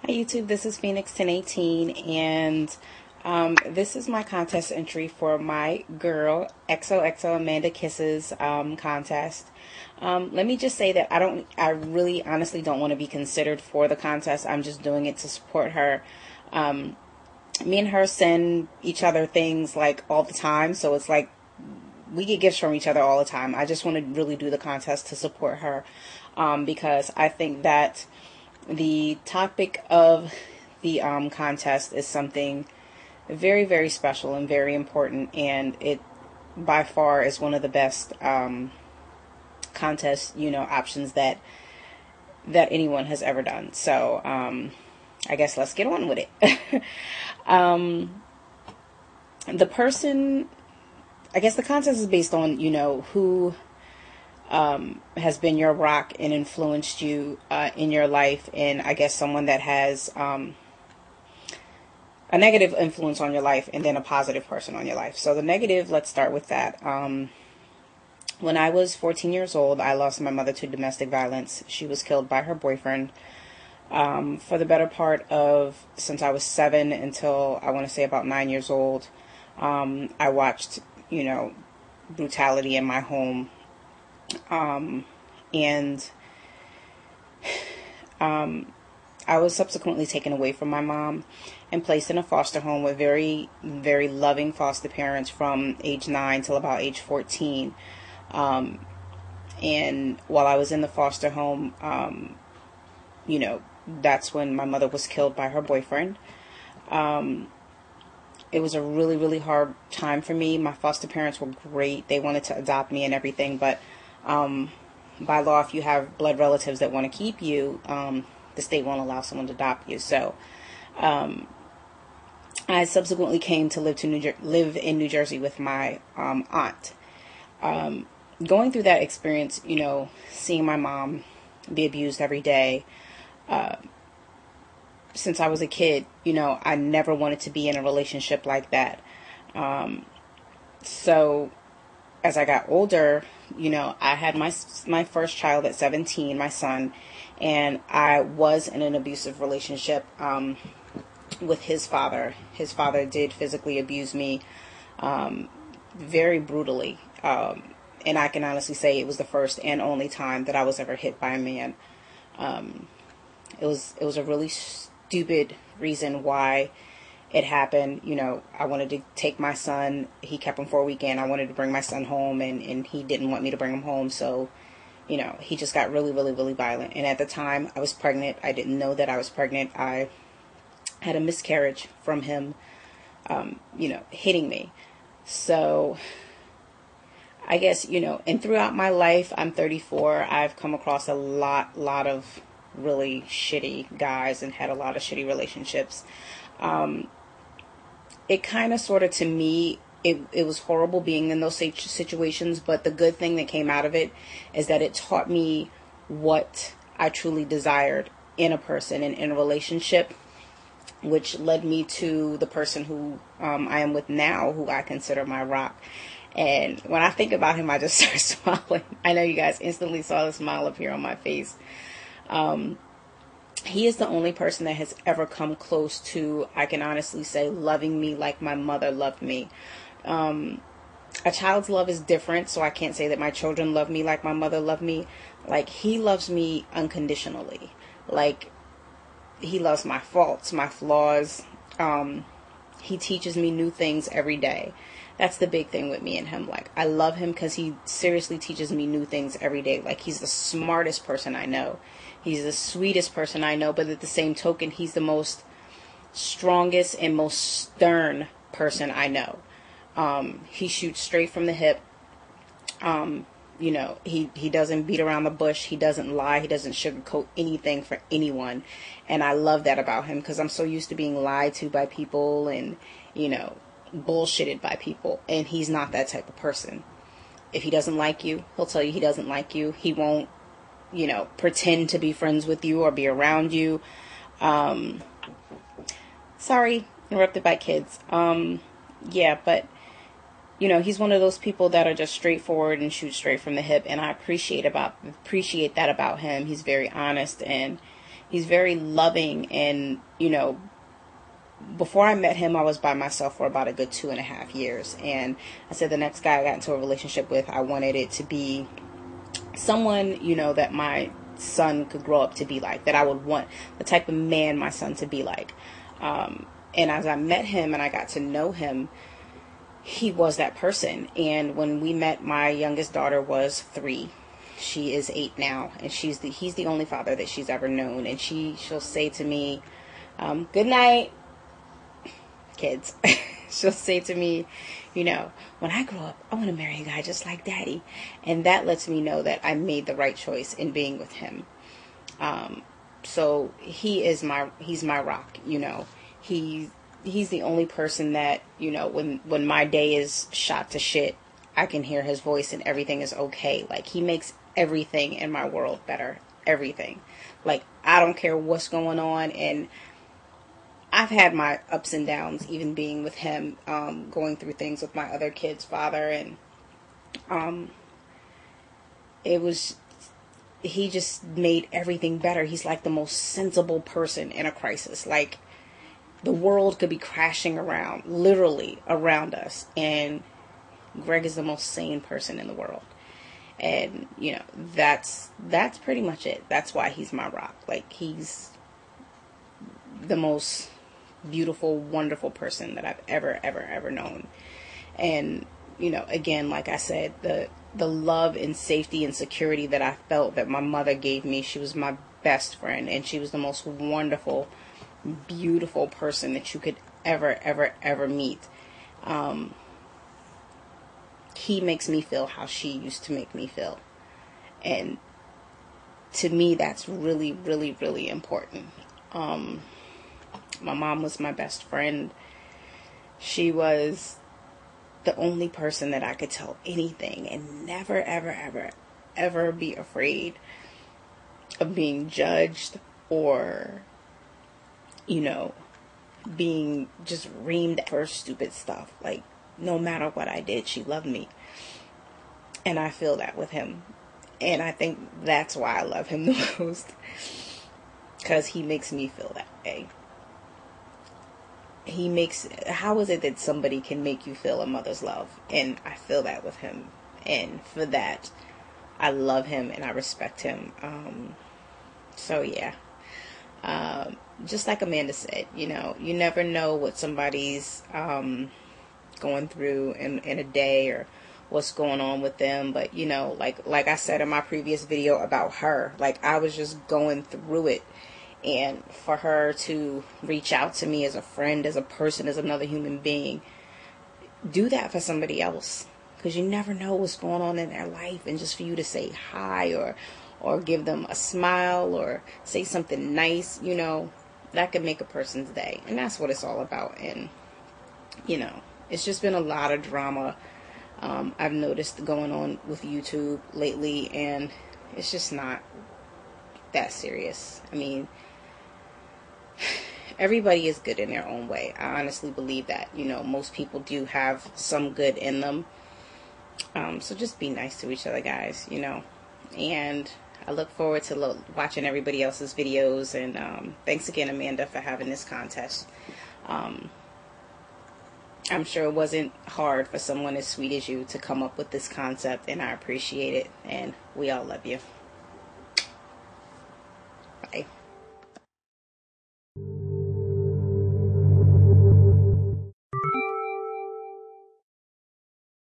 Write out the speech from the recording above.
Hi YouTube, this is Phoenix 1018, and this is my contest entry for my girl XOXO Amanda Kisses contest. Let me just say that I really honestly don't want to be considered for the contest. I'm just doing it to support her. Me and her send each other things like all the time, so it's like we get gifts from each other all the time. I just want to really do the contest to support her because I think that the topic of the contest is something very, very special and very important, and it by far is one of the best contest, options that anyone has ever done. So I guess let's get on with it. The person, I guess the contest is based on, who has been your rock and influenced you in your life, and I guess someone that has a negative influence on your life and then a positive person on your life. So the negative, let's start with that. When I was 14 years old, I lost my mother to domestic violence. She was killed by her boyfriend. For the better part of, since I was 7 until I want to say about 9 years old, I watched, brutality in my home. I was subsequently taken away from my mom and placed in a foster home with very, very loving foster parents from age 9 till about age 14. And while I was in the foster home, that's when my mother was killed by her boyfriend. It was a really, really hard time for me. My foster parents were great. They wanted to adopt me and everything, but by law, if you have blood relatives that want to keep you, the state won't allow someone to adopt you. So I subsequently came to live in New Jersey with my aunt. Going through that experience, seeing my mom be abused every day, since I was a kid, I never wanted to be in a relationship like that. So as I got older, I had my first child at 17, my son, and I was in an abusive relationship with his father. His father did physically abuse me very brutally, and I can honestly say it was the first and only time that I was ever hit by a man. It was a really stupid reason why it happened. I wanted to take my son. He kept him for a weekend. I wanted to bring my son home, and he didn't want me to bring him home. So, he just got really, really, really violent. And at the time, I was pregnant. I didn't know that I was pregnant. I had a miscarriage from him, hitting me. So, I guess, and throughout my life, I'm 34. I've come across a lot of really shitty guys and had a lot of shitty relationships. It kind of sort of, to me, it was horrible being in those situations, but the good thing that came out of it is that it taught me what I truly desired in a person and in a relationship, which led me to the person who I am with now, who I consider my rock. And when I think about him, I just start smiling. I know you guys instantly saw the smile up here on my face. He is the only person that has ever come close to, I can honestly say, loving me like my mother loved me. A child's love is different, so I can't say that my children love me like my mother loved me. Like, he loves me unconditionally. Like, he loves my faults, my flaws. He teaches me new things every day. That's the big thing with me and him. Like, I love him because he seriously teaches me new things every day. Like, he's the smartest person I know. He's the sweetest person I know, but at the same token, he's the most strongest and most stern person I know. He shoots straight from the hip. He doesn't beat around the bush. He doesn't lie. He doesn't sugarcoat anything for anyone. And I love that about him because I'm so used to being lied to by people and, bullshitted by people. And he's not that type of person. If he doesn't like you, he'll tell you he doesn't like you. He won't, pretend to be friends with you or be around you. Sorry, interrupted by kids. Yeah, but he's one of those people that are just straightforward and shoot straight from the hip, and I appreciate that about him. He's very honest, and He's very loving, and, you know, before I met him, I was by myself for about a good 2.5 years. And I said the next guy I got into a relationship with, I wanted it to be someone, you know, that my son could grow up to be like, that I would want the type of man my son to be like. And as I met him and I got to know him, he was that person. And when we met, my youngest daughter was 3. She is 8 now, and he's the only father that she's ever known. And she'll say to me, good night, kids. She'll say to me, you know, when I grow up, I want to marry a guy just like Daddy. And that lets me know that I made the right choice in being with him. So he's my rock, you know. He's the only person that, you know, when my day is shot to shit, I can hear his voice and everything is okay. Like, he makes everything in my world better. Everything. Like, I don't care what's going on. And I've had my ups and downs, even being with him, going through things with my other kid's father. And he just made everything better. He's like the most sensible person in a crisis. Like, the world could be crashing around, literally around us, and Greg is the most sane person in the world. And, you know, that's pretty much it. That's why he's my rock. Like, he's the most beautiful, wonderful person that I've ever known. And, you know, again, like I said, the love and safety and security that I felt that my mother gave me, she was my best friend, and she was the most wonderful, beautiful person that you could ever meet. He makes me feel how she used to make me feel. And to me, that's really, really, really important. My mom was my best friend. She was the only person that I could tell anything and never, ever be afraid of being judged or, you know, being just reamed for stupid stuff. Like, no matter what I did, she loved me. And I feel that with him. And I think that's why I love him the most. Because he makes me feel that way. How is it that somebody can make you feel a mother's love? And I feel that with him. And for that, I love him and I respect him. So yeah. Just like Amanda said, you know, you never know what somebody's going through in a day or what's going on with them. But, you know, like I said in my previous video about her, like, I was just going through it. And for her to reach out to me as a friend, as a person, as another human being, do that for somebody else. Because you never know what's going on in their life. And just for you to say hi or give them a smile or say something nice, you know, that could make a person's day. And that's what it's all about. And, you know, it's just been a lot of drama I've noticed going on with YouTube lately. And it's just not that serious. I mean, everybody is good in their own way. I honestly believe that. You know, most people do have some good in them. So just be nice to each other, guys, you know. And I look forward to watching everybody else's videos. And thanks again, Amanda, for having this contest. I'm sure it wasn't hard for someone as sweet as you to come up with this concept. And I appreciate it. And we all love you. Bye.